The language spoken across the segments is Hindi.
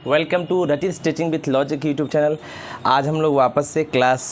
वेलकम टू रटिस teaching with logic YouTube channel. आज हम लोग वापस से क्लास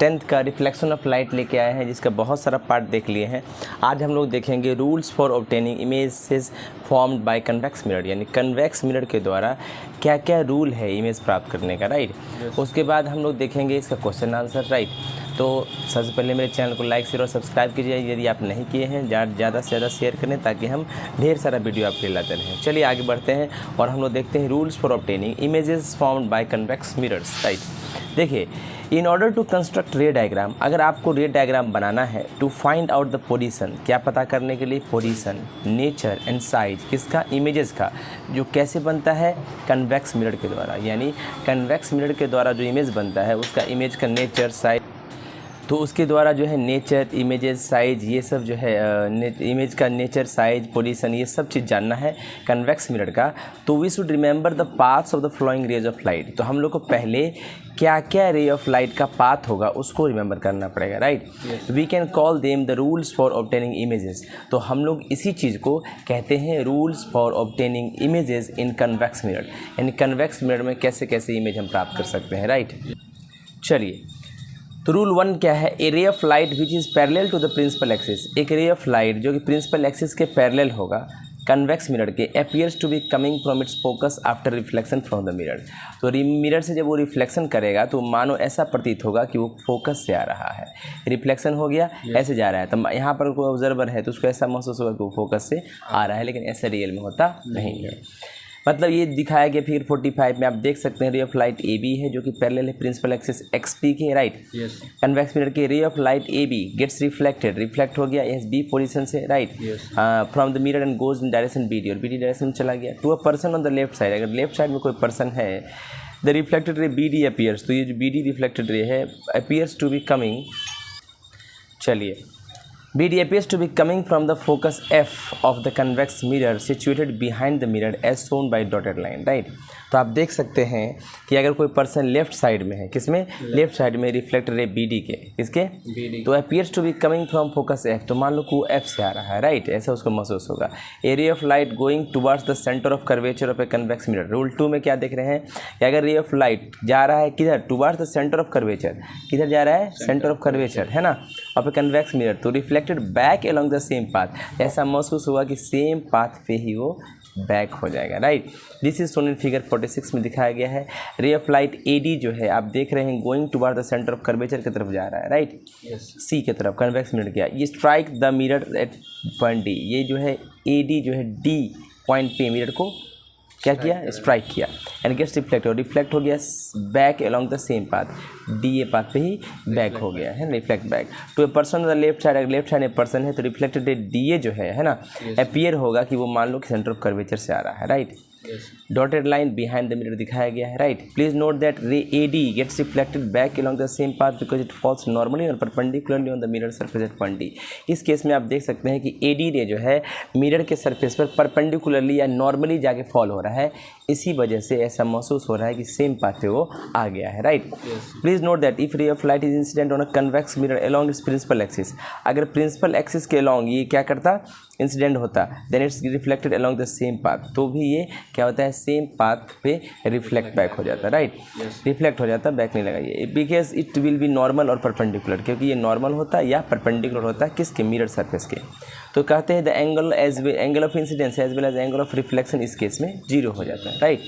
10th का रिफ्लेक्शन ऑफ लाइट लेके आए हैं, जिसका बहुत सारा पार्ट देख लिए हैं। आज हम लोग देखेंगे rules for obtaining images formed by convex mirror, यानी कन्वेक्स मिरर के द्वारा क्या क्या रूल है इमेज प्राप्त करने का, राइट। उसके बाद हम लोग देखेंगे इसका क्वेश्चन आंसर, राइट। तो सबसे पहले मेरे चैनल को लाइक शेयर और सब्सक्राइब कीजिए यदि आप नहीं किए हैं, ज़्यादा से ज़्यादा शेयर करें ताकि हम ढेर सारा वीडियो आपके लिए लाते रहें। चलिए आगे बढ़ते हैं और हम लोग देखते हैं rules for obtaining images formed by convex mirrors, right. देखिए, in order to construct ray diagram, अगर आपको रे डायग्राम बनाना है to find out the position, क्या पता करने के लिए, पोजीशन, नेचर एंड साइज, किसका, इमेजेस का, जो कैसे बनता है, कन्वेक्स मिरर के द्वारा। यानी कन्वेक्स मिरर के द्वारा जो इमेज बनता है उसका इमेज का नेचर, साइज, तो उसके द्वारा जो है नेचर, इमेजेस, साइज, ये सब जो है इमेज का नेचर, साइज, पोजीशन, ये सब चीज़ जानना है कन्वेक्स मिरर का। तो we should remember the paths of the flowing rays of light. तो हम लोग को पहले क्या क्या रे ऑफ लाइट का पाथ होगा उसको रिमेंबर करना पड़ेगा, right. We can call them the rules for obtaining images. तो हम लोग इसी चीज़ को कहते हैं rules for obtaining images in convex mirror, यानी कन्वेक्स मिरर में कैसे कैसे इमेज हम प्राप्त कर सकते हैं, राइट। चलिए, तो रूल 1 क्या है, a ray of light which is parallel to the principal axis. एक रे ऑफ लाइट जो कि प्रिंसिपल एक्सिस के पैरेलल होगा कन्वेक्स मिरर के, appears to be coming from its focus after reflection from the mirror. तो मिरर से जब वो रिफ्लेक्शन करेगा तो मानो ऐसा प्रतीत होगा कि वो फोकस से आ रहा है। रिफ्लेक्शन हो गया, ऐसे जा रहा है, तो यहाँ पर कोई ऑब्जर्वर है तो उसको ऐसा महसूस होगा कि वो फोकस से आ रहा है, लेकिन ऐसा रियल में होता नहीं है। मतलब ये दिखाया गया फिगर 45 में, आप देख सकते हैं रे ऑफ लाइट ए बी है जो कि पैरेलल है प्रिंसिपल एक्सिस एक्स पी के, राइट। कन्वेक्स मिरर के ray of light A B gets reflect हो गया एस बी पोजीशन से, right, from the mirror and goes in direction B D, और बी डी डायरेक्शन में चला गया to a person on the left side. अगर लेफ्ट साइड में कोई पर्सन है, the reflected ray B D appears, तो ये जो बी डी रिफ्लेक्टेड रे है अपीयर्स टू बी कमिंग, चलिए, BD appears to be coming from the focus F of the convex mirror situated behind the mirror as shown by dotted line, right। तो आप देख सकते हैं कि अगर कोई पर्सन लेफ्ट साइड में है, किसमें, लेफ्ट साइड में, रिफ्लेक्ट रे BD के, किसके, BD, तो appears to be coming from focus F, तो मान लो कि वो F से आ रहा है, राइट, ऐसा उसको महसूस होगा। area of light going towards the center of curvature of a convex mirror। Rule 2 में क्या देख रहे हैं कि अगर रे ऑफ लाइट जा रहा है किधर, towards the centre of curvature, किधर जा रहा है, सेंटर ऑफ कर्वेचर, है ना, ऑफ ए कन्वेक्स मिरर, तो reflected back along the same path, ऐसा महसूस हुआ कि सेम पाथ पे ही वो बैक हो जाएगा, right. This is shown in figure 46 में दिखाया गया है। रे ऑफ लाइट एडी जो है आप देख रहे हैं going toward the centre of curvature की तरफ जा रहा है, राइट, सी की तरफ, कन्वेक्स मिरर किया, ये strike the mirror at point D, ये जो है एडी जो है डी पॉइंट पे मिरर को क्या किया, स्ट्राइक किया, एंड गेट्स रिफ्लेक्ट, और रिफ्लेक्ट हो गया back along the same path, D A path पे ही बैक हो गया है, reflect back to a person on the left side. अगर लेफ्ट साइड में पर्सन है तो रिफ्लेक्टेड डी ए जो है ना, अपीयर होगा कि वो मान लो कि सेंटर ऑफ कर्वेचर से आ रहा है, right. Dotted line behind the mirror दिखाया गया है, right. Please note that ray A D gets reflected back along the same path because it falls normally और perpendicularly on the mirror surface at point D. इस केस में आप देख सकते हैं कि ए डी रे जो है मिरर के सरफेस पर परपेंडिकुलरली या नॉर्मली जाके फॉल हो रहा है, इसी वजह से ऐसा महसूस हो रहा है कि सेम पाथ पे वो आ गया है, right. Please note that if ray of light is incident on a convex mirror along its principal axis, अगर प्रिंसिपल एक्सिस के अलोंग ये क्या करता, इंसिडेंट होता, then its reflected along the same path, तो भी ये क्या होता है, सेम पाथ पे रिफ्लेक्ट बैक हो जाता है, राइट, रिफ्लेक्ट हो जाता है, बैक नहीं लगाइए, because it will be normal और परपेंडिकुलर, क्योंकि ये नॉर्मल होता है या परपेंडिकुलर होता है किसके, मिरर सरफेस के। तो कहते हैं the angle of incidence as well as angle of reflection इस केस में 0 हो जाता है, राइट।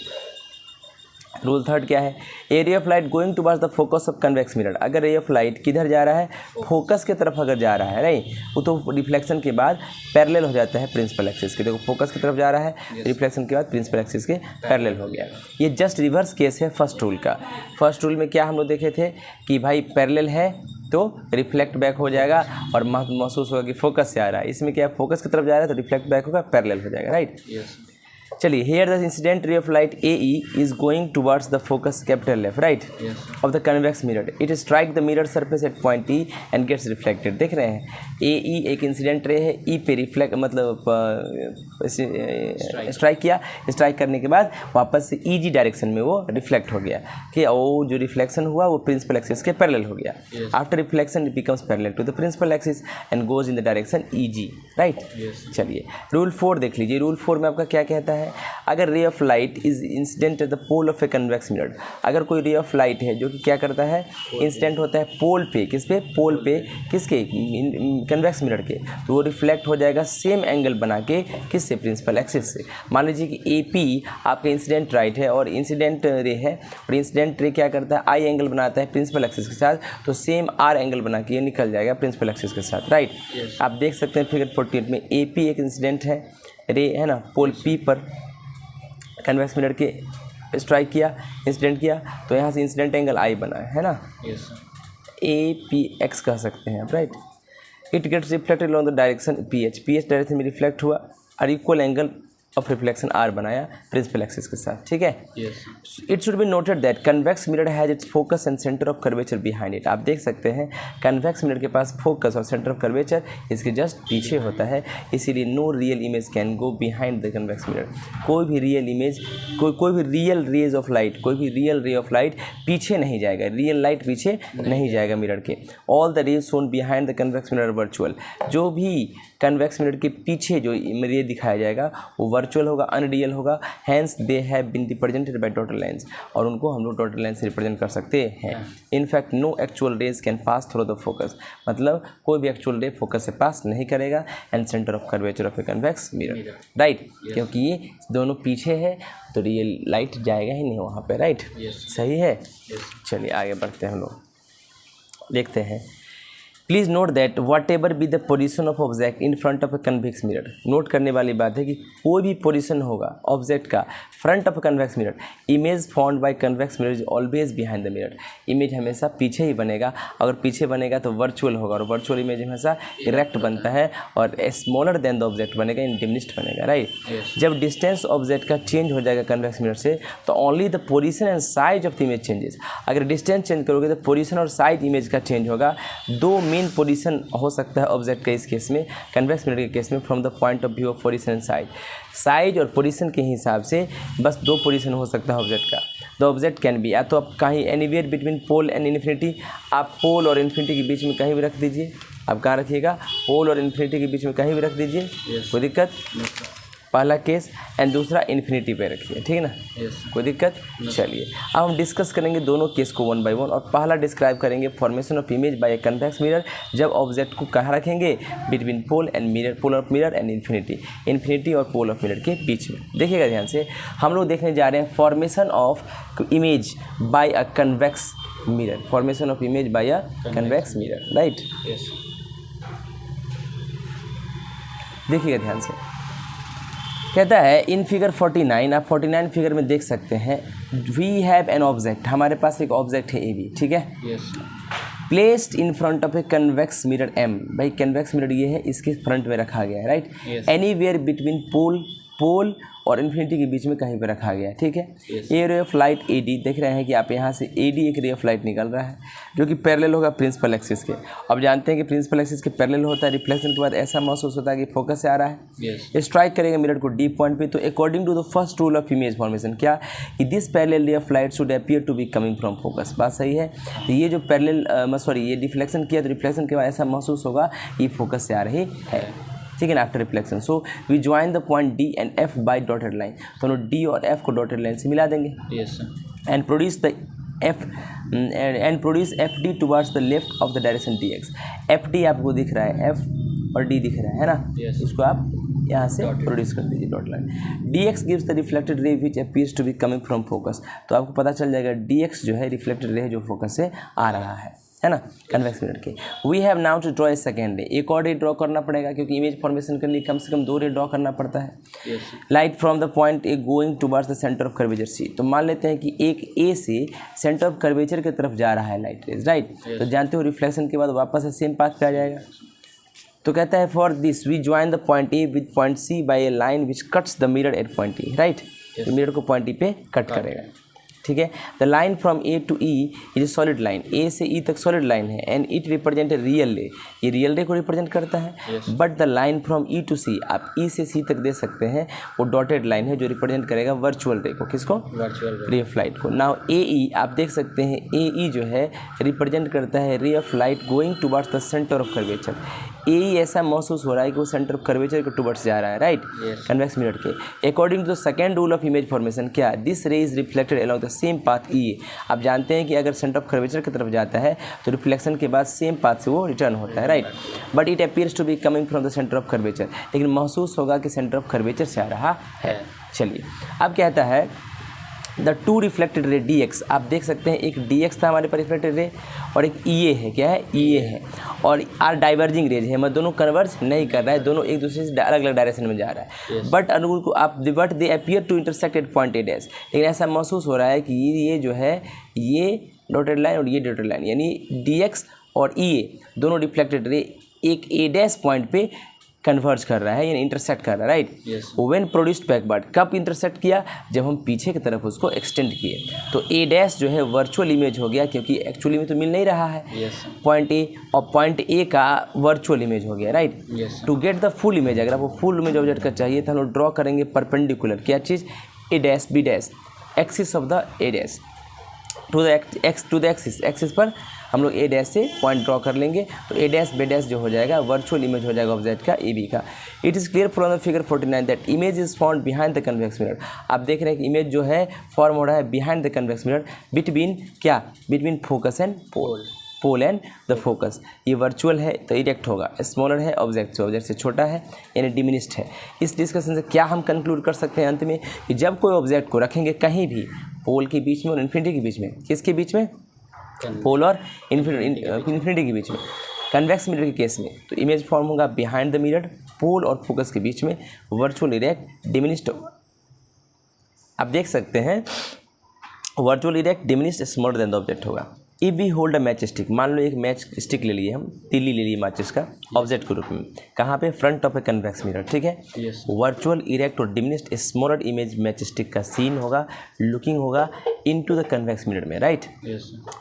रूल 3 क्या है, a ray of light going towards the focus of convex mirror, अगर रे ऑफ लाइट किधर जा रहा है, फोकस के तरफ अगर जा रहा है, राइट, वो तो रिफ्लेक्शन के बाद पैरेलल हो जाता है प्रिंसिपल एक्सिस के। देखो फोकस की तरफ जा रहा है, रिफ्लेक्शन के बाद प्रिंसिपल एक्सिस के पैरेलल हो गया। ये जस्ट रिवर्स केस है फर्स्ट रूल का। फर्स्ट रूल में क्या हम लोग देखे थे कि भाई पैरेलल है तो रिफ्लेक्ट बैक हो जाएगा और महसूस होगा कि फोकस से आ रहा है, इसमें क्या फोकस की तरफ जा रहा है तो रिफ्लेक्ट बैक होगा, पैरेलल हो जाएगा, राइट। चलिए, here the incident ray of light A E is going towards the focus capital F, right, of the convex mirror, it strike the mirror surface at point E and gets reflected. देख रहे हैं ए ई एक इंसिडेंट रे है, ई पे रिफ्लेक्ट मतलब स्ट्राइक किया, स्ट्राइक करने के बाद वापस से ई जी डायरेक्शन में वो रिफ्लेक्ट हो गया कि वो जो रिफ्लेक्शन हुआ वो प्रिंसिपल एक्सिस के पैरेलल हो गया। After reflection it becomes parallel to the principal axis and goes in the direction E G, right. चलिए रूल 4 देख लीजिए, रूल 4 में आपका क्या कहता है, है, अगर ray of light is incident at the pole of a convex mirror, अगर कोई रे ऑफ लाइट है जो कि क्या करता है, इंसिडेंट होता है पोल पे, किस पे, पोल पे, किसके, कन्वेक्स मिरर के, तो वो रिफ्लेक्ट हो जाएगा सेम एंगल बना के, किससे, प्रिंसिपल एक्सिस से। मान लीजिए कि ए पी आपका इंसिडेंट राइट है और इंसिडेंट रे है, और इंसिडेंट रे क्या करता है, आई एंगल बनाता है प्रिंसिपल एक्सिस के साथ, तो सेम आर एंगल बना के ये निकल जाएगा प्रिंसिपल एक्सिस के साथ, राइट। आप देख सकते हैं फिगर 48 में ए पी एक इंसिडेंट है, रे है ना, पोल पी पर कन्वेक्स मिरर के स्ट्राइक किया, इंसिडेंट किया, तो यहाँ से इंसिडेंट एंगल आई बना है ना, ए पी एक्स कह सकते हैं आप, right. It gets reflected on the direction P H direction में रिफ्लेक्ट हुआ और equal angle of reflection R बनाया प्रिंसिपल एक्सिस के साथ, ठीक है। It should be noted that convex mirror has its focus and centre of curvature behind it. आप देख सकते हैं कन्वेक्स मिरर के पास फोकस और सेंटर ऑफ कर्वेचर इसके जस्ट पीछे होता है, इसीलिए no real image can go behind the convex mirror. कोई भी रियल इमेज, कोई भी रियल रेज ऑफ लाइट, कोई भी रियल रे ऑफ लाइट पीछे नहीं जाएगा, रियल लाइट पीछे नहीं जाएगा मिरर के। All the rays shown behind the convex mirror virtual, जो भी कन्वेक्स मिरर के पीछे जो रे दिखाया जाएगा वो वर्चुअल होगा, अनरियल होगा। Hence they have been represented by dotted lines, और उनको हम लोग डॉटेड लाइन से रिप्रेजेंट कर सकते हैं। In fact no actual rays can pass through the focus, मतलब कोई भी एक्चुअल रे फोकस से पास नहीं करेगा, and centre of curvature of a convex mirror, right, क्योंकि ये दोनों पीछे है तो रियल लाइट जाएगा ही नहीं वहाँ पे, राइट, सही है। चलिए आगे बढ़ते हैं, हम लोग देखते हैं। Please note that what ever be the position of object in front of a convex mirror, note करने वाली बात है कि कोई भी पोजीशन होगा ऑब्जेक्ट का front of a convex mirror, image found by convex mirror is always behind the mirror, image हमेशा पीछे ही बनेगा। अगर पीछे बनेगा तो वर्चुअल होगा, और वर्चुअल इमेज हमेशा इरेक्ट बनता है, और स्मॉलर देन द ऑब्जेक्ट बनेगा, इंडिमिनिश्ड बनेगा, राइट। जब डिस्टेंस ऑब्जेक्ट का चेंज हो जाएगा कन्वेक्स मिरर से, तो only the position and size of the image changes. अगर डिस्टेंस चेंज करोगे तो पोजीशन और साइज इमेज का चेंज होगा। दो मेन पोजीशन हो सकता है ऑब्जेक्ट का इस केस में, कन्वेक्स मिरर के केस में, from the point of view of position and size. Size और पोजीशन के हिसाब से बस दो पोजीशन हो सकता है ऑब्जेक्ट का। द ऑब्जेक्ट कैन बी, या तो आप कहीं anywhere between pole and infinity, आप पोल और इन्फिनिटी के बीच में कहीं भी रख दीजिए। आप कहाँ रखिएगा, पोल और इन्फिनिटी के बीच में कहीं भी रख दीजिए, कोई दिक्कत, पहला केस, एंड दूसरा इन्फिनिटी पे रखिए, ठीक है ना, कोई दिक्कत। चलिए अब हम डिस्कस करेंगे दोनों केस को वन बाय वन, और पहला डिस्क्राइब करेंगे formation of image by a convex mirror, जब ऑब्जेक्ट को कहाँ रखेंगे, between pole and mirror, pole of mirror and infinity और पोल ऑफ मिरर के बीच में। देखिएगा ध्यान से, हम लोग देखने जा रहे हैं formation of image bye a convex mirror, formation of image bye a convex mirror, right. देखिएगा ध्यान से, कहता है इन फिगर 49, आप 49 फिगर में देख सकते हैं, वी हैव एन ऑब्जेक्ट, हमारे पास एक ऑब्जेक्ट है ए बी, ठीक है, placed in front of a convex mirror M, भाई कन्वेक्स मिरर ये है, इसके फ्रंट में रखा गया है, राइट, एनीवेयर बिटवीन पोल और इन्फिनिटी के बीच में कहीं पे रखा गया है, ठीक है। A ray of light A D, देख रहे हैं कि आप यहाँ से ए डी एक रे ऑफ लाइट निकल रहा है जो कि पैरेलल होगा प्रिंसिपल एक्सिस के। अब जानते हैं कि प्रिंसिपल एक्सिस के पैरेलल होता है, रिफ्लेक्शन के बाद ऐसा महसूस होता है कि फोकस से आ रहा है, ये स्ट्राइक करेगा मिरर को डी पॉइंट पे। तो according to the first rule of image formation, क्या कि this parallel ray of light should appear to be coming from focus, बात सही है। तो ये जो पैरेलल ये डिफ्लेक्शन किया तो रिफ्लेक्शन के बाद ऐसा महसूस होगा कि फोकस से आ रही है, ठीक है ना, after reflection. So we join the point D and F by dotted line, तो हम डी और एफ को डॉटेड लाइन से मिला देंगे, and produce F D towards the left of the direction D x. F D आपको दिख रहा है, एफ और डी दिख रहा है ना, इसको आप यहाँ से प्रोड्यूस कर दीजिए dot line. D X gives the reflected ray which appears to be coming from focus, तो आपको पता चल जाएगा डी एक्स जो है रिफ्लेक्टेड रे जो फोकस से आ रहा है ना, कन्वेक्स मिरर के। We have now to draw a second ray, एक और रे ड्रॉ करना पड़ेगा क्योंकि इमेज फॉर्मेशन के लिए कम से कम 2 रे ड्रॉ करना पड़ता है। Light from the point A going towards the centre of curvature C, तो मान लेते हैं कि एक ए से सेंटर ऑफ कर्वेचर की तरफ जा रहा है लाइट रेज, राइट। तो जानते हो रिफ्लेक्शन के बाद वापस से सेम पाथ पे आ जाएगा। तो कहता है for this we join the point A with point C by a line which cuts the mirror at point E, right. तो मिरर को पॉइंट ई पे कट करेगा, ठीक है। The line from A to E is a solid line, A से ई तक सॉलिड लाइन है, and it represent a real ray, ये रियल रे को रिप्रेजेंट करता है। But the line from E to सी, आप ई से सी तक दे सकते हैं, वो डॉटेड लाइन है जो रिप्रेजेंट करेगा वर्चुअल रे को, किसको, वर्चुअल रे ऑफ लाइट को। नाउ ए ई आप देख सकते हैं, ए ई जो है रिप्रेजेंट करता है ray of light going towards the centre of curvature. ए ऐसा महसूस हो रहा है कि वो सेंटर ऑफ कर्वेचर के टुवर्ड्स जा रहा है, राइट, कन्वेक्स मिरर के। According to the second rule of image formation, क्या this ray is reflected along the same path E A. आप जानते हैं कि अगर सेंटर ऑफ कर्वेचर की तरफ जाता है तो रिफ्लेक्शन के बाद सेम पाथ से वो रिटर्न होता है, right, but it appears to be coming from the centre of curvature, लेकिन महसूस होगा कि सेंटर ऑफ कर्वेचर से आ रहा है। चलिए अब कहता है the two reflected ray D x, आप देख सकते हैं एक डी एक्स था हमारे पास रिफ्लेक्टेड रे और एक ई ए है, क्या है, ई ए है, और आर डाइवर्जिंग रेज है, मतलब दोनों कन्वर्ज नहीं कर रहा है, दोनों एक दूसरे से अलग अलग डायरेक्शन में जा रहा है, बट अनुकूल को आप but they appear to intersect at point A dash, लेकिन ऐसा महसूस हो रहा है कि ये जो है ये डॉटेड लाइन और ये डॉटेड लाइन, यानी डी एक्स और ई ए दोनों रिफ्लेक्टेड रे एक ए डैश पॉइंट पे कन्वर्ज कर रहा है, यानी इंटरसेक्ट कर रहा है, राइट। व्हेन प्रोड्यूस्ड बैकवर्ड, कब इंटरसेक्ट किया, जब हम पीछे की तरफ उसको एक्सटेंड किए, तो ए डैश जो है वर्चुअल इमेज हो गया, क्योंकि एक्चुअली में तो मिल नहीं रहा है पॉइंट ए, और पॉइंट ए का वर्चुअल इमेज हो गया, right. To get the full image, अगर आपको फुल इमेज ऑब्जेक्ट का चाहिए तो हम लोग ड्रॉ करेंगे परपेंडिकुलर, क्या चीज़, A dash B dash, axis of the A dash to the axis पर हम लोग ए डैश से पॉइंट ड्रॉ कर लेंगे, तो ए डैश बी डैश जो हो जाएगा वर्चुअल इमेज हो जाएगा ऑब्जेक्ट का ए बी का। It is clear from the figure 49 that image is found behind the convex mirror. आप देख रहे हैं कि इमेज जो है फॉर्म हो रहा है behind the convex mirror, between क्या, between focus and pole and the focus. ये वर्चुअल है तो इरेक्ट होगा, स्मॉलर है ऑब्जेक्ट से छोटा है, यानी डिमिनिस्ड है। इस डिस्कशन से क्या हम कंक्लूड कर सकते हैं अंत में, कि जब कोई ऑब्जेक्ट को रखेंगे कहीं भी पोल के बीच में और इन्फिनिटी के बीच में, किसके बीच में, पोल और इन्फिनिटी के बीच में, कन्वेक्स मिरर के केस में, तो इमेज फॉर्म होगा बिहाइंड द मिरर, पोल और फोकस के बीच में, वर्चुअल इरेक्ट डिमिनिस्ड। आप देख सकते हैं virtual erect diminished smaller than the object होगा। If we hold a matchstick, मान लो एक मैच स्टिक ले लिए हम, तीली ले लिए माचिस का ऑब्जेक्ट के रूप में, कहाँ पे, front of a convex mirror, ठीक है। वर्चुअल इरेक्ट और diminished smaller image match stick का सीन होगा, लुकिंग होगा इनटू द कन्वेक्स मिरर में, right.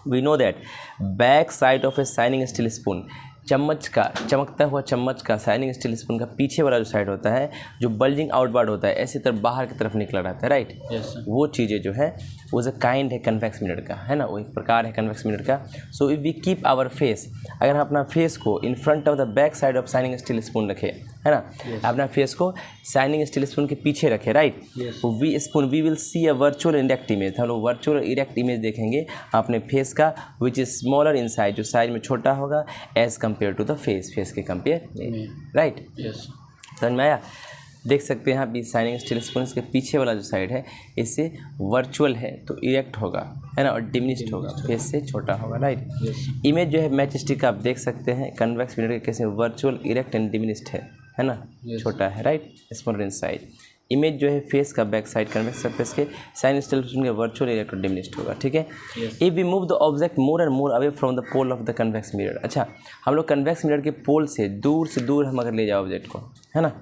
We know that back side of a shining steel spoon, चम्मच का, चमकता हुआ चम्मच का, शाइनिंग स्टील स्पून का पीछे वाला जो साइड होता है, जो बल्जिंग आउटवर्ड होता है, ऐसी तरफ बाहर की तरफ निकला रहता है, राइट। वो चीज़ें जो है वो जो काइंड है कन्वेक्स मिरर का, है ना, वो एक प्रकार है कन्वेक्स मिरर का। So if we keep our face, अगर हम अपना फेस को in front of the back side of shining steel spoon रखे, है ना, अपना फेस को शाइनिंग स्टील स्पून के पीछे रखे, right, we will see a virtual erect image, हम लोग वर्चुअल इरेक्ट इमेज देखेंगे अपने फेस का, which is smaller in size, जो साइज में छोटा होगा as compare to the face के कंपेयर में, राइट। समझ में आया। देख सकते हैं यहाँ भी शाइनिंग स्टील स्पून के पीछे वाला जो साइड है इससे वर्चुअल है तो इरेक्ट होगा, है ना, और डिमिनिस्ड होगा, फेस से छोटा होगा, राइट। इमेज जो है मैच स्टिक का आप देख सकते हैं कन्वेक्स मिरर के केस में वर्चुअल इरेक्ट एंड डिमिनिस्ड है ना, छोटा है, right, smaller in size. Image जो है फेस का बैक साइड कन्वेक्स सरफेस के शाइनिंग स्टील स्पून के वर्चुअल इरेक्ट और डिमिनिस्ड होगा, ठीक है। If we move the object more and more away from the pole of the convex mirror, अच्छा हम लोग कन्वेक्स मिरर के पोल से दूर हम अगर ले जाओ ऑब्जेक्ट को, है ना,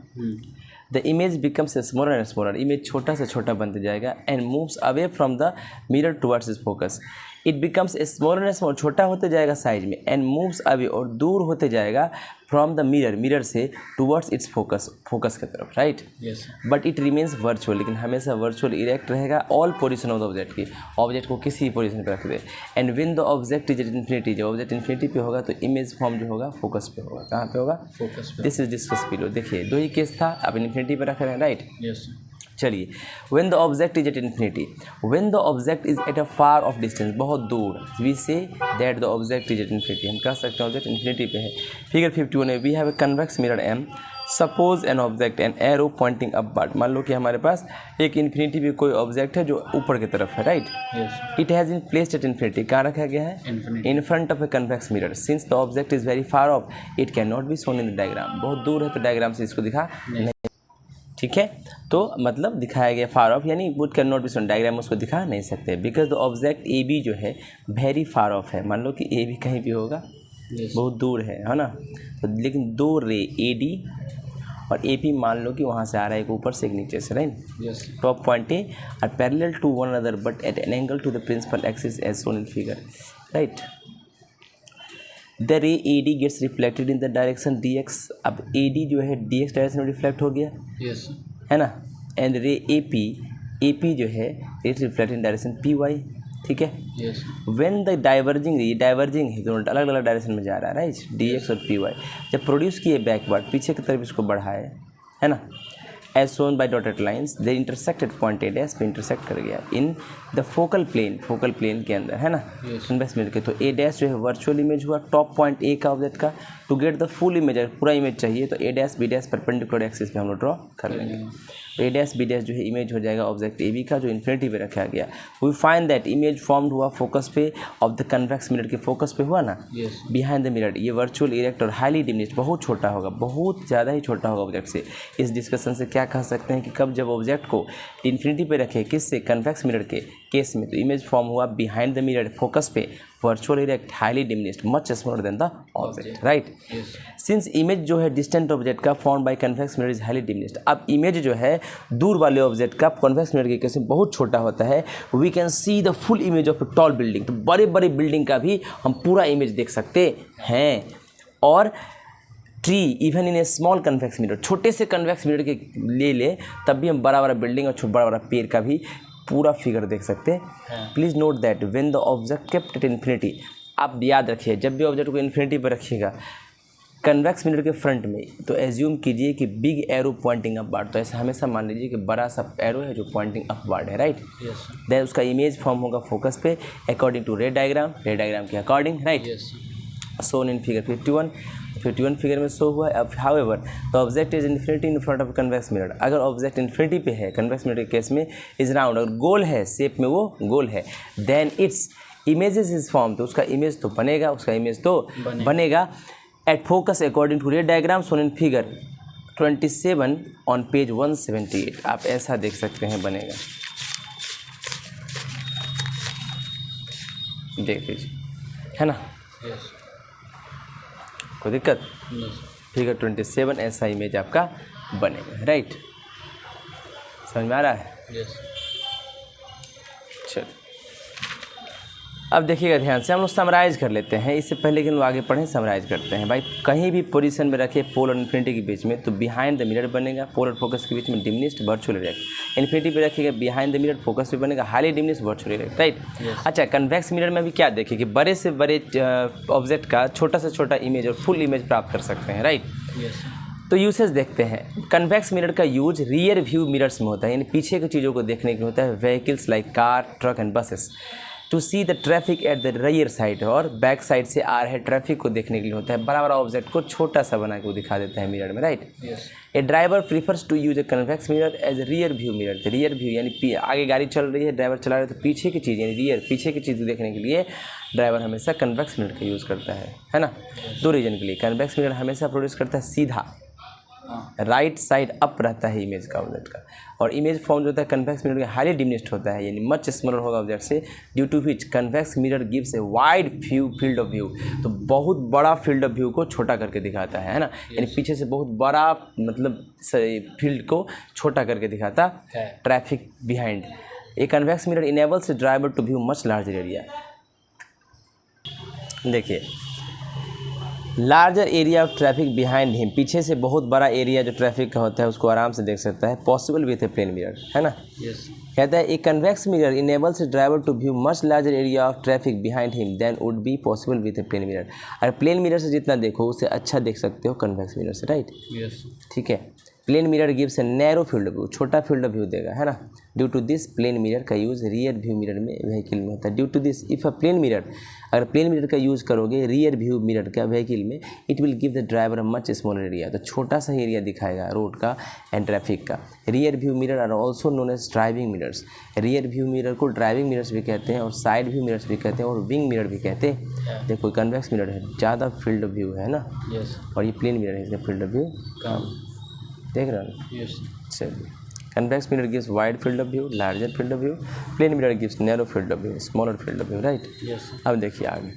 the image becomes smaller and smaller, image छोटा से छोटा बनते जाएगा, and moves away from the mirror towards its focus, it becomes smaller and smaller, छोटा होते जाएगा साइज में, एंड मूव्स अवे और दूर होते जाएगा फ्रॉम द मिरर से टुवर्ड्स इट्स फोकस की तरफ, right. But it remains virtual, लेकिन हमेशा वर्चुअल इरेक्ट रहेगा all position of the object की, ऑब्जेक्ट को किसी पोजीशन पे रख दे, and when the object is at infinity, जब ऑब्जेक्ट इन्फिनिटी पे होगा तो इमेज फॉर्म जो होगा फोकस पे होगा, कहाँ पे होगा, फोकस पे। दिस इज डिस्कस बिलो, देखिए दो ही केस था, अब इन्फिनिटी पे रख रहे हैं, राइट। चलिए, when the object is at infinity, when the object is at a far off distance, बहुत दूर, we say that the object is at infinity, हम कह सकते हैं ऑब्जेक्ट इन्फिनिटी पे है। फिगर 51 है, we have a convex mirror M, suppose an object an arrow pointing upward, मान लो कि हमारे पास एक इन्फिनिटी पे कोई ऑब्जेक्ट है जो ऊपर की तरफ है, right. It has been placed at infinity, कहाँ रखा गया है, in front of a convex mirror, since the object is very far off it can not be shown in the diagram, बहुत दूर है तो डायग्राम से इसको दिखा नहीं, ठीक है। तो मतलब दिखाया गया फार ऑफ, यानी would can not be shown, diagram में उसको दिखा नहीं सकते, because the object A B जो है वेरी फार ऑफ है, मान लो कि ए बी कहीं भी होगा, बहुत दूर है ना, तो लेकिन दो रे ए डी और ए पी मान लो कि वहाँ से आ रहा है, एक ऊपर से एक नीचे से, right. Top point A are parallel to one another but at an angle to the principal axis as shown in figure, right. The ray A D gets reflected in the direction D X, अब ए डी जो है डी एक्स डायरेक्शन में रिफ्लेक्ट हो गया, है ना, एंड रे ए पी जो है it reflect in direction P Y, ठीक है। Yes. व्हेन द डाइवर्जिंग है, दोनों अलग अलग डायरेक्शन में जा रहा है, राइट, डी एक्स और पी वाई, जब प्रोड्यूस किए बैकवर्ड, पीछे की तरफ इसको बढ़ाए, है ना, as shown by dotted lines, they intersected point A dash पे इंटरसेक्ट कर गया इन द फोकल प्लेन के अंदर, है ना, कन्वेक्स मिरर के। तो ए डैश जो है वर्चुअल इमेज हुआ टॉप पॉइंट ए का ऑब्जेक्ट का। To get the full image, पूरा इमेज चाहिए तो A dash B dash perpendicular axis पे हम लोग ड्रॉ कर लेंगे। तो ए डैश बी डैश जो है इमेज हो जाएगा ऑब्जेक्ट ए बी का, जो इन्फिनिटी पे रखा गया। We find that image formed हुआ फोकस पे ऑफ द कन्वेक्स मिरर के, फोकस पे हुआ ना, बिहाइंड द मिरर। ये वर्चुअल इरेक्ट और हाईली डिमिनिश्ड, बहुत छोटा होगा, बहुत ज़्यादा ही छोटा होगा ऑब्जेक्ट से। इस डिस्कशन से क्या कह सकते हैं कि कब जब ऑब्जेक्ट को इन्फिनिटी पे रखे, किससे, कन्वेक्स मिरर के केस में, तो इमेज फॉर्म हुआ बिहाइंड द मिरर, फोकस पे, virtual erect, highly diminished, much smaller than the object, right. Since image जो है डिस्टेंट ऑब्जेक्ट का form by convex mirror is highly diminished, अब इमेज जो है दूर वाले ऑब्जेक्ट का कन्वेक्स मिरर के केस में बहुत छोटा होता है, we can see the full image of a tall building, तो बड़े बड़े बिल्डिंग का भी हम पूरा इमेज देख सकते हैं। और tree even in A small convex mirror, छोटे से कन्वेक्स मिरर के ले तब भी हम बड़ा बड़ा बिल्डिंग और बड़ा बड़ा पेड़ का भी पूरा फिगर देख सकते हैं। Please note that when the object kept at infinity, आप याद रखिए जब भी ऑब्जेक्ट को इन्फिनिटी पर रखिएगा कन्वेक्स मिरर के फ्रंट में, तो एज्यूम कीजिए कि बिग एरो पॉइंटिंग अपवार्ड, तो ऐसा हमेशा मान लीजिए कि बड़ा सा एरो है जो पॉइंटिंग अपवार्ड है, राइट। देन उसका इमेज फॉर्म होगा फोकस पे अकॉर्डिंग टू रे डायग्राम के according, right, shown in figure 51 figure में शो हुआ है। अब however the object is infinity in front of convex mirror, अगर ऑब्जेक्ट इन्फिनिटी पे है कन्वेक्स मिरर के केस में, इज राउंड, अगर गोल है, शेप में वो गोल है, then its images is form, तो उसका इमेज तो बनेगा at focus according to ray diagram shown in figure 27 on page 178, आप ऐसा देख सकते हैं बनेगा, देख लीजिए, है ना, कोई दिक्कत, फिगर 27 ऐसा इमेज आपका बनेगा, राइट, समझ में आ रहा है। चलो अब देखिएगा ध्यान से, हम लोग समराइज़ कर लेते हैं, इससे पहले कि हम लोग आगे पढ़ें समराइज़ करते हैं। भाई कहीं भी पोजीशन में रखे पोल और इन्फिनिटी के बीच में, तो बिहाइंड द मिरर बनेगा, पोल और फोकस के बीच में डिमिनिश्ड वर्चुअल इरेक्ट, इन्फिनिटी पे रखिएगा बिहाइंड द मिरर, फोकस पे बनेगा highly diminished virtual erect, right. अच्छा, कन्वेक्स मिरर में भी क्या देखें कि बड़े से बड़े ऑब्जेक्ट का छोटा से छोटा इमेज और फुल इमेज प्राप्त कर सकते हैं, राइट। तो यूसेज देखते हैं। कन्वेक्स मिरर का यूज रियर व्यू मिरर्स में होता है, यानी पीछे की चीज़ों को देखने के लिए होता है, vehicles like car, truck and buses, to see the traffic at the rear side, और बैक साइड से आ रहे ट्रैफिक को देखने के लिए होता है। बड़ा बड़ा ऑब्जेक्ट को छोटा सा बना के वो दिखा देता है मिरर में, right. A driver prefers to use a convex mirror as rear view mirror, rear view यानी आगे गाड़ी चल रही है, ड्राइवर चला रहा है, तो पीछे की चीज़ यानी रियर, पीछे की चीज़ देखने के लिए ड्राइवर हमेशा कन्वेक्स मिरर का यूज़ करता है ना। दो रीजन के लिए कन्वेक्स मिरर हमेशा प्रोड्यूस करता है सीधा, राइट साइड अप रहता है इमेज का, ऑब्जेक्ट का, और इमेज फॉर्म जो होता है कन्वेक्स मिरर का हाईली डिमिनिश्ड होता है, यानी मच स्मॉलर होगा ऑब्जेक्ट से, due to which convex mirror gives a wide field of view, तो बहुत बड़ा फील्ड ऑफ व्यू को छोटा करके दिखाता है ना, यानी पीछे से बहुत बड़ा मतलब फील्ड को छोटा करके दिखाता है, traffic behind. A convex mirror enables driver to view much larger area, देखिए larger area of traffic behind him, पीछे से बहुत बड़ा एरिया जो ट्रैफिक का होता है उसको आराम से देख सकता है, possible with a plane mirror, है ना। कहता है a convex mirror enables driver to view much larger area of traffic behind him than would be possible with a plane mirror, अगर प्लेन मिरर से जितना देखो उससे अच्छा देख सकते हो कन्वेक्स मिरर से, राइट। ठीक है, plane mirror gives a narrow field of view, छोटा फील्ड ऑफ व्यू देगा, है ना। Due to this plane mirror का यूज़ रियर व्यू मिरर में व्हीकल में होता है। Due to this if a plane mirror, अगर प्लेन मिरर का यूज़ करोगे रियर व्यू मिरर का व्हीकल में, it will give the driver a much smaller area, तो छोटा सा एरिया दिखाएगा रोड का एंड ट्रैफिक का। Rear view mirror are also known as driving mirrors, rear view mirror को ड्राइविंग मिरर्स भी कहते हैं और साइड व्यू मिरर्स भी कहते हैं और विंग मिरर भी कहते हैं। देखो कन्वेक्स मिरर है, ज़्यादा फील्ड ऑफ व्यू है ना, और ये प्लेन मिरर है, इसका फील्ड ऑफ व्यू कम, देख रहे हो। चलिए, convex mirror gives wide field of view, larger field of view, plane mirror gives narrow field of view, smaller field of view, right. अब देखिए आगे,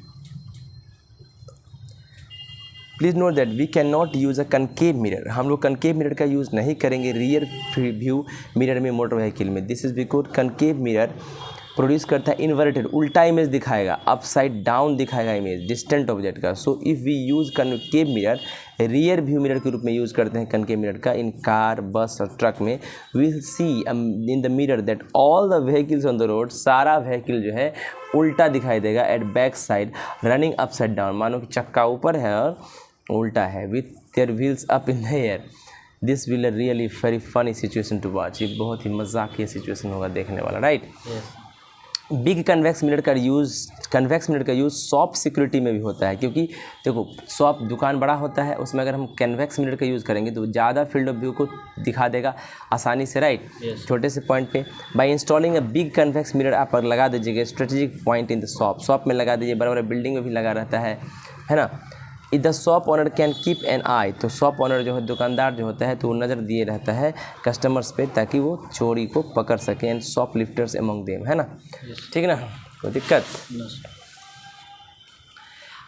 please note that we can not use a concave mirror, हम लोग कनकेव मिरर का यूज़ नहीं करेंगे रियर व्यू मिरर में मोटर व्हीकल में। This is because concave mirror produce करता है इन्वर्टेड, उल्टा इमेज दिखाएगा, अपसाइड डाउन दिखाएगा इमेज डिस्टेंट ऑब्जेक्ट का। So if we use concave mirror, rear view mirror के रूप में यूज़ करते हैं कनकेव मिरर का इन कार, बस और ट्रक में, will see in the mirror that all the vehicles on the road, सारा व्हीकल जो है उल्टा दिखाई देगा at back side running upside down, मानो कि चक्का ऊपर है और उल्टा है, with their wheels up in the air. This will really very funny situation to watch, ये बहुत ही मजाकिया सिचुएशन होगा देखने वाला, राइट। बिग कन्वेक्स मिरर का यूज़ शॉप सिक्योरिटी में भी होता है, क्योंकि देखो शॉप दुकान बड़ा होता है, उसमें अगर हम कन्वेक्स मिरर का यूज़ करेंगे तो ज़्यादा फील्ड ऑफ व्यू को दिखा देगा आसानी से, राइट। छोटे से पॉइंट पे by installing a big convex mirror आप लगा दीजिएगा strategic point in the shop में लगा दीजिए, बड़ा बड़ा बिल्डिंग में भी लगा रहता है ना। If the shop owner can keep an eye, तो शॉप ओनर जो है, दुकानदार जो होता है, तो वो नज़र दिए रहता है कस्टमर्स पे ताकि वो चोरी को पकड़ सकें, and shoplifters among them, है ना, ठीक है ना, कोई दिक्कत।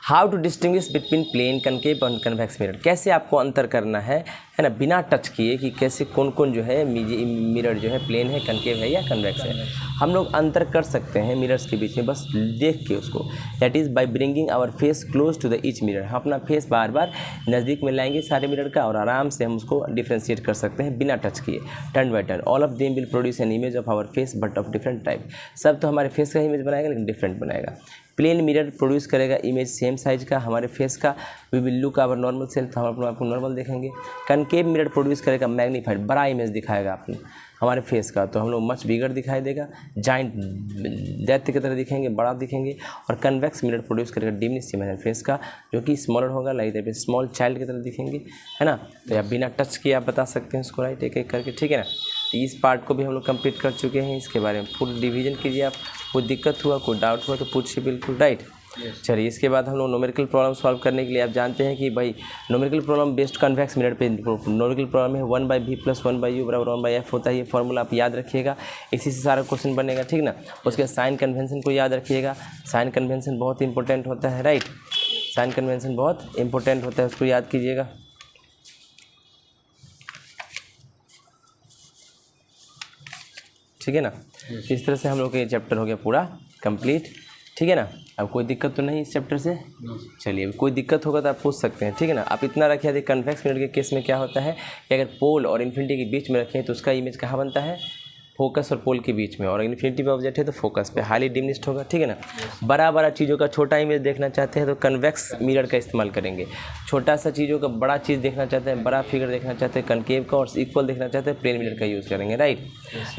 How to distinguish between plane concave और कन्वेक्स मिरर, कैसे आपको अंतर करना है ना, बिना टच किए कि कैसे कौन कौन जो है मिरर जो है प्लेन है, कनकेव है या कन्वेक्स है। हम लोग अंतर कर सकते हैं मिरर्स के बीच में बस देख के उसको, that is by bringing our face close to the each mirror, हम अपना फेस बार बार नज़दीक में लाएंगे सारे मिरर का और आराम से हम उसको डिफ्रेंशिएट कर सकते हैं बिना टच किए, turn by turn. All of them will produce an image of our face but of different type, सब तो हमारे फेस का इमेज बनाएगा लेकिन डिफरेंट बनाएगा। प्लेन मिरर प्रोड्यूस करेगा इमेज सेम साइज का हमारे फेस का, we will look our normal self, हम अपने आपको नॉर्मल देखेंगे। कनकेव मिरर प्रोड्यूस करेगा मैग्नीफाइड, बड़ा इमेज दिखाएगा अपने हमारे फेस का, तो हम लोग मच बिगड़ दिखाई देगा, जाइंट दैत्य की तरह दिखेंगे, बड़ा दिखेंगे। और कन्वेक्स मिरर प्रोड्यूस करेगा डिमिनिश इमेज फेस का, जो कि स्मॉलर होगा, लाइक दैट स्मॉल चाइल्ड की तरह दिखेंगे, है ना। तो आप बिना टच किए आप बता सकते हैं उसको, राइट, एक एक करके, ठीक है ना। तो इस पार्ट को भी हम लोग कंप्लीट कर चुके हैं, इसके बारे में फुल डिवीजन कीजिए आप, कोई दिक्कत हुआ, कोई डाउट हुआ तो पूछिए बिल्कुल, राइट। चलिए इसके बाद हम लोग न्यूमेरिकल प्रॉब्लम सॉल्व करने के लिए, आप जानते हैं कि भाई numerical problem based convex mirror पे न्यूमेरिकल प्रॉब्लम है 1/v + 1/u बराबर 1/f होता है, ये फॉर्मूला आप याद रखिएगा, इसी से सारा क्वेश्चन बनेगा, ठीक ना। उसके साइन कन्वेंशन को याद रखिएगा, साइन कन्वेंशन बहुत इंपॉर्टेंट होता है, राइट, साइन कन्वेंशन बहुत इंपॉर्टेंट होता है, उसको याद कीजिएगा। ठीक है ना। इस तरह से हम लोग का ये चैप्टर हो गया पूरा कंप्लीट, ठीक है ना। अब कोई दिक्कत तो नहीं इस चैप्टर से, चलिए कोई दिक्कत होगा तो आप पूछ सकते हैं, ठीक है ना। आप इतना रखिए थे, कन्वेक्स मिरर के केस में क्या होता है कि अगर पोल और इन्फिनिटी के बीच में रखें तो उसका इमेज कहाँ बनता है, फोकस और पोल के बीच में, और इन्फिनिटी पे ऑब्जेक्ट है तो फोकस पे, हाईली डिमिनिश्ड होगा, ठीक है ना। बड़ा बड़ा चीज़ों का छोटा इमेज देखना चाहते हैं तो कन्वेक्स मिरर का इस्तेमाल करेंगे, छोटा सा चीज़ों का बड़ा चीज़ देखना चाहते हैं, बड़ा फिगर देखना चाहते हैं कनकेव का, और इक्वल देखना चाहते हैं प्लेन मिरर का यूज़ करेंगे, राइट।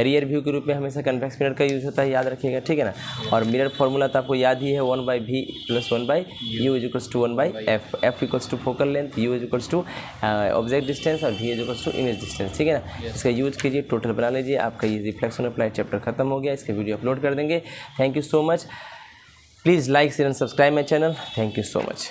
रियर व्यू के रूप में हमेशा कन्वेक्स मिरर का यूज़ होता है, याद रखिएगा, ठीक है ना। और मिरर फॉर्मूला तो आपको याद ही है, 1/v + 1/u = 1/f, f = focal length, u = object distance और v = इमेज डिस्टेंस, ठीक है ना। इसका यूज़ कीजिए, टोटल बना लीजिए, आपका ये रिफ्लेक्शन ऑफ लाइट चैप्टर खत्म हो गया, इसके वीडियो अपलोड कर देंगे। Thank you so much, please like share and subscribe my channel, thank you so much.